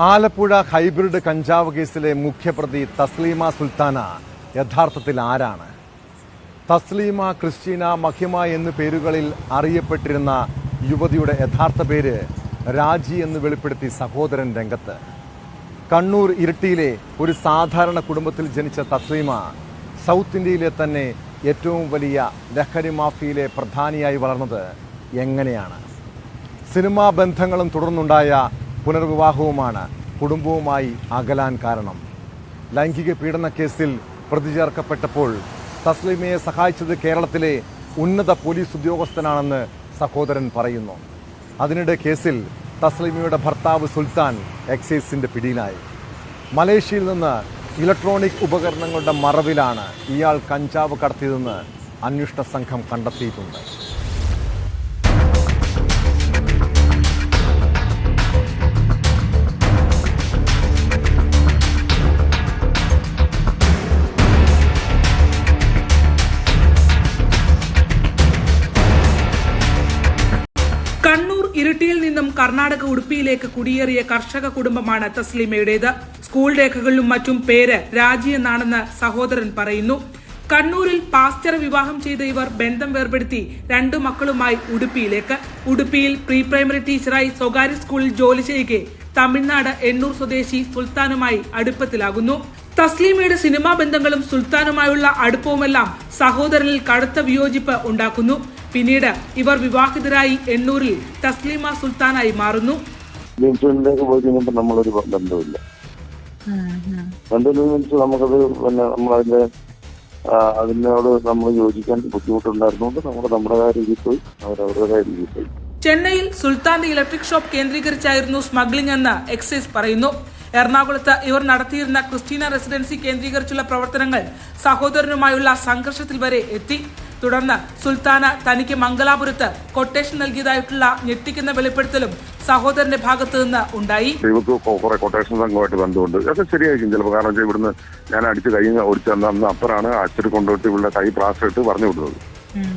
Alappuzha hybrid കഞ്ചാവ് കേസിലെ മുഖ്യപ്രതി തസ്ലീമ സുൽത്താന യഥാർത്ഥത്തിൽ ആരാണ്? തസ്ലീമ, ക്രിസ്റ്റീന, മഹിമ എന്നു പേരുകളിൽ അറിയപ്പെട്ടിരുന്ന യുവതിയുടെ യഥാർത്ഥ പേര് രാജി എന്ന് വെളിപ്പെടുത്തി സഹോദരൻ രംഗത്ത്. കണ്ണൂർ ഇരിട്ടിയിലെ ഒരു സാധാരണ കുടുംബത്തിൽ ജനിച്ച തസ്ലീമ സൗത്ത് ഇന്ത്യയിലെ തന്നെ ഏറ്റവും വലിയ ലഹരി മാഫിയയിലെ പ്രധാനിയായി വളർന്നത് എങ്ങനെയാണ്? സിനിമാ ബന്ധങ്ങളും തുടർന്നുണ്ടായ പുനർവിവാഹവുമാണ് കുടുംബവുമായി അകലാൻ കാരണം. ലൈംഗിക പീഡന കേസിൽ പ്രതി ചേർക്കപ്പെട്ടപ്പോൾ തസ്ലീമയെ സഹായിച്ചത് കേരളത്തിലെ ഉന്നത പോലീസ് ഉദ്യോഗസ്ഥനാണെന്ന് സഹോദരൻ പറയുന്നു. അതിനിടെ കേസിൽ തസ്ലീമയുടെ ഭർത്താവ് സുൽത്താൻ എക്സൈസിന്റെ പിടിയിലായി. മലേഷ്യയിൽ നിന്ന് ഇലക്ട്രോണിക് ഉപകരണങ്ങളുടെ മറവിലാണ് ഇയാൾ കഞ്ചാവ് കടത്തിയതെന്ന് അന്വേഷണ സംഘം കണ്ടെത്തിയിട്ടുണ്ട്. കണ്ണൂർ ഇരിട്ടിയിൽ നിന്നും കർണാടക ഉടുപ്പിയിലേക്ക് കുടിയേറിയ കർഷക കുടുംബമാണ് തസ്ലീമയുടേത്. സ്കൂൾ രേഖകളിലും മറ്റും പേര് രാജി എന്നാണെന്ന് സഹോദരൻ പറയുന്നു. കണ്ണൂരിൽ പാസ്റ്റർ വിവാഹം ചെയ്ത ഇവർ ബന്ധം വേർപെടുത്തി 2 മക്കളുമായി ഉടുപ്പിയിൽ പ്രീ പ്രൈമറി ടീച്ചറായി സ്വകാര്യ സ്കൂളിൽ ജോലി ചെയ്യേ തമിഴ്നാട് എണ്ണൂർ സ്വദേശി സുൽത്താനുമായി അടുപ്പത്തിലാകുന്നു. തസ്ലീമയുടെ സിനിമാ ബന്ധങ്ങളും സുൽത്താനുമായുള്ള അടുപ്പവുമെല്ലാം സഹോദരനിൽ കടുത്ത വിയോജിപ്പ് ഉണ്ടാക്കുന്നു. പിന്നീട് ഇവർ വിവാഹിതരായി എണ്ണൂരിൽ തസ്ലീമ സുൽത്താനായി മാറുന്നു. നമ്മളൊരു ബന്ധമില്ല. നമുക്കത് നമ്മളതിന്റെ അതിനോട് നമ്മൾ യോജിക്കാൻ ബുദ്ധിമുട്ടുണ്ടായിരുന്നുകൊണ്ട് നമ്മുടേതായ രീതിയിൽ പോയി, അവരവരുടേതായ രീതിയിൽ പോയി. ചെന്നൈയിൽ സുൽത്താന്റെ ഇലക്ട്രിക് ഷോപ്പ് കേന്ദ്രീകരിച്ചായിരുന്നു സ്മഗ്ലിംഗ് എന്ന് എക്സൈസ് പറയുന്നു. എറണാകുളത്ത് ഇവർ നടത്തിയിരുന്ന ക്രിസ്റ്റീന റെസിഡൻസി കേന്ദ്രീകരിച്ചുള്ള പ്രവർത്തനങ്ങൾ സഹോദരനുമായുള്ള സംഘർഷത്തിൽ വരെ എത്തി. തുടർന്ന് സുൽത്താന തനിക്ക് മംഗലാപുരത്ത് കൊട്ടേഷൻ നൽകിയതായിട്ടുള്ള ഞെട്ടിക്കുന്ന വെളിപ്പെടുത്തലും സഹോദരന്റെ ഭാഗത്തു നിന്ന് ഉണ്ടായി. കുറെ കൊട്ടേഷൻ സംഘമായിട്ട് ബന്ധമുണ്ട്. അതൊക്കെ ശരിയായിരിക്കും ചിലപ്പോൾ. കാരണം ഇവിടുന്ന് ഞാൻ അടിച്ച് കൈ ഓടിച്ചു തന്ന അപ്പറാണ് അച്ഛന് കൊണ്ടുപോയിട്ട് ഇവിടെ കൈ പ്ലാസ്റ്റർ ഇട്ട് പറഞ്ഞു വിടുന്നത്.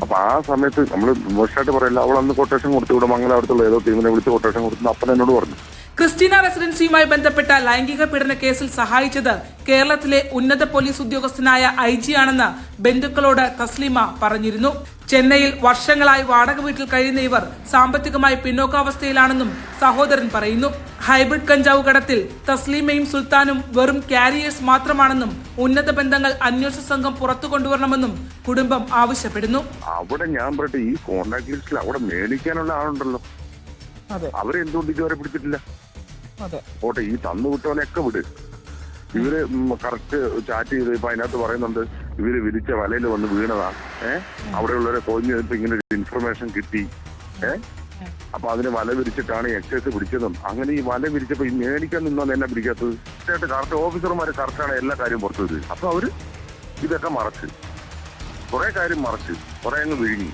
അപ്പൊ ആ സമയത്ത് നമ്മൾ മോശമായിട്ട് പറയില്ല, അവൾ അന്ന് കൊട്ടേഷൻ കൊടുത്തു ഇവിടെ മംഗലാപുരത്തുള്ള ഏതോ ടീമിനെ വിളിച്ച് കൊട്ടേഷൻ കൊടുത്തു അപ്പൻ എന്നോട് പറഞ്ഞു. ക്രിസ്റ്റീന റെസിഡൻസിയുമായി ബന്ധപ്പെട്ട ലൈംഗിക പീഡന കേസിൽ സഹായിച്ചത് കേരളത്തിലെ ഉന്നത പോലീസ് ഉദ്യോഗസ്ഥനായ IG ആണെന്ന് ബന്ധുക്കളോട് തസ്ലീമ പറഞ്ഞിരുന്നു. ചെന്നൈയിൽ വർഷങ്ങളായി വാടക വീട്ടിൽ കഴിയുന്ന ഇവർ സാമ്പത്തികമായി പിന്നോക്കാവസ്ഥയിലാണെന്നും സഹോദരൻ പറയുന്നു. ഹൈബ്രിഡ് കഞ്ചാവ് കടത്തിൽ തസ്ലീമയും സുൽത്താനും വെറും കാരിയേഴ്സ് മാത്രമാണെന്നും ഉന്നത ബന്ധങ്ങൾ അന്വേഷണ സംഘം പുറത്തു കൊണ്ടുവരണമെന്നും കുടുംബം ആവശ്യപ്പെടുന്നു. അവിടെ ഞാൻ പറയട്ടെ, ഈ കോൺടാക്ട് ലിസ്റ്റിൽ അവിടെ മേടിക്കാനുള്ള ആളുണ്ടല്ലോ, അവരെന്തുകൊണ്ട് ഇതുവരെ പിടിച്ചിട്ടില്ല? ഓട്ടെ, ഈ തന്നു വിട്ടവനെയൊക്കെ വിട്. ഇവര് കറക്റ്റ് ചാറ്റ് ചെയ്ത് ഇപ്പൊ അതിനകത്ത് പറയുന്നുണ്ട് ഇവര് വിരിച്ച വലയിൽ വന്ന് വീണതാ. അവിടെയുള്ളവരെ തോന്നി ഇങ്ങനെ ഒരു ഇൻഫർമേഷൻ കിട്ടി. അപ്പൊ അതിന് വല വിരിച്ചിട്ടാണ് എക്സൈസ് പിടിച്ചതും. അങ്ങനെ ഈ വല വിരിച്ചപ്പോ ഈ മേടിക്കാൻ നിന്നാണ് എന്നെ പിടിക്കാത്തത്. കറക്റ്റ് ഓഫീസർമാര് കറക്റ്റാണ് എല്ലാ കാര്യം പുറത്തു വരും. അപ്പൊ അവര് ഇതൊക്കെ മറച്ച് കുറെ കാര്യം മറച്ച് കുറെ അങ്ങ് വിഴുങ്ങി,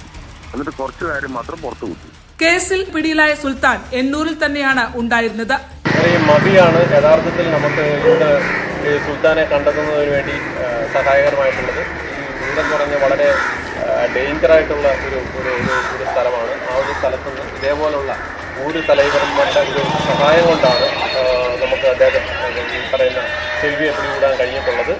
എന്നിട്ട് കുറച്ച് കാര്യം മാത്രം പുറത്തു വിട്ടു. കേസിൽ പിടിയിലായ സുൽത്താൻ എണ്ണൂരിൽ തന്നെയാണ് ഉണ്ടായിരുന്നത്. മതിയാണ് യഥാർത്ഥത്തിൽ നമുക്ക് ഇന്ന് സുൽത്താനെ കണ്ടെത്തുന്നതിന് വേണ്ടി സഹായകരമായിട്ടുള്ളത്. ഈ ദൂരം കുറഞ്ഞ വളരെ ഡേഞ്ചറായിട്ടുള്ള ഒരു സ്ഥലമാണ്. ആ ഒരു സ്ഥലത്ത് നിന്ന് ഇതേപോലുള്ള ഒരു തലൈവന്മാരുടെ ഒരു സഹായം കൊണ്ടാണ് നമുക്ക് അദ്ദേഹത്തെ ഈ പറയുന്ന സെൽവിയെ പിടികൂടാൻ കഴിഞ്ഞിട്ടുള്ളത്.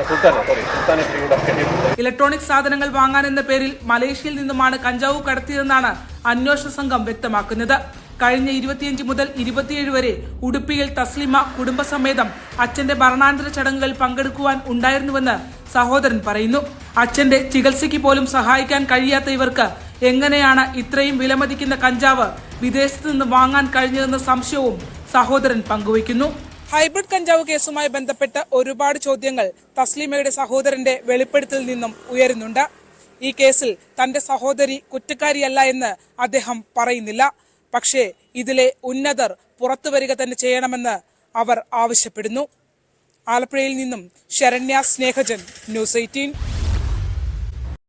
സുൽത്താനെ പിടികൂടാൻ കഴിഞ്ഞിട്ടുള്ളത്. ഇലക്ട്രോണിക് സാധനങ്ങൾ വാങ്ങാൻ എന്ന പേരിൽ മലേഷ്യയിൽ നിന്നുമാണ് കഞ്ചാവ് കടത്തിയതെന്നാണ് അന്വേഷണ സംഘം വ്യക്തമാക്കുന്നത്. കഴിഞ്ഞ 25 മുതൽ 27 വരെ ഉടുപ്പിയിൽ തസ്ലീമ കുടുംബസമേതം അച്ഛന്റെ മരണാനന്തര ചടങ്ങുകൾ പങ്കെടുക്കുവാൻ ഉണ്ടായിരുന്നുവെന്ന് സഹോദരൻ പറയുന്നു. അച്ഛന്റെ ചികിത്സയ്ക്ക് പോലും സഹായിക്കാൻ കഴിയാത്ത ഇവർക്ക് എങ്ങനെയാണ് ഇത്രയും വിലമതിക്കുന്ന കഞ്ചാവ് വിദേശത്ത് നിന്ന് വാങ്ങാൻ കഴിഞ്ഞതെന്ന സംശയവും സഹോദരൻ പങ്കുവയ്ക്കുന്നു. ഹൈബ്രിഡ് കഞ്ചാവ് കേസുമായി ബന്ധപ്പെട്ട് ഒരുപാട് ചോദ്യങ്ങൾ തസ്ലീമയുടെ സഹോദരന്റെ വെളിപ്പെടുത്തലിൽ നിന്നും ഉയരുന്നുണ്ട്. ഈ കേസിൽ തന്റെ സഹോദരി കുറ്റക്കാരിയല്ല എന്ന് അദ്ദേഹം പറയുന്നില്ല. പക്ഷേ ഇതിലെ ഉന്നതർ പുറത്തുവരിക തന്നെ ചെയ്യണമെന്ന് അവർ ആവശ്യപ്പെടുന്നു. ആലപ്പുഴയിൽ നിന്നും ശരണ്യ സ്നേഹജൻ, ന്യൂസ് 18.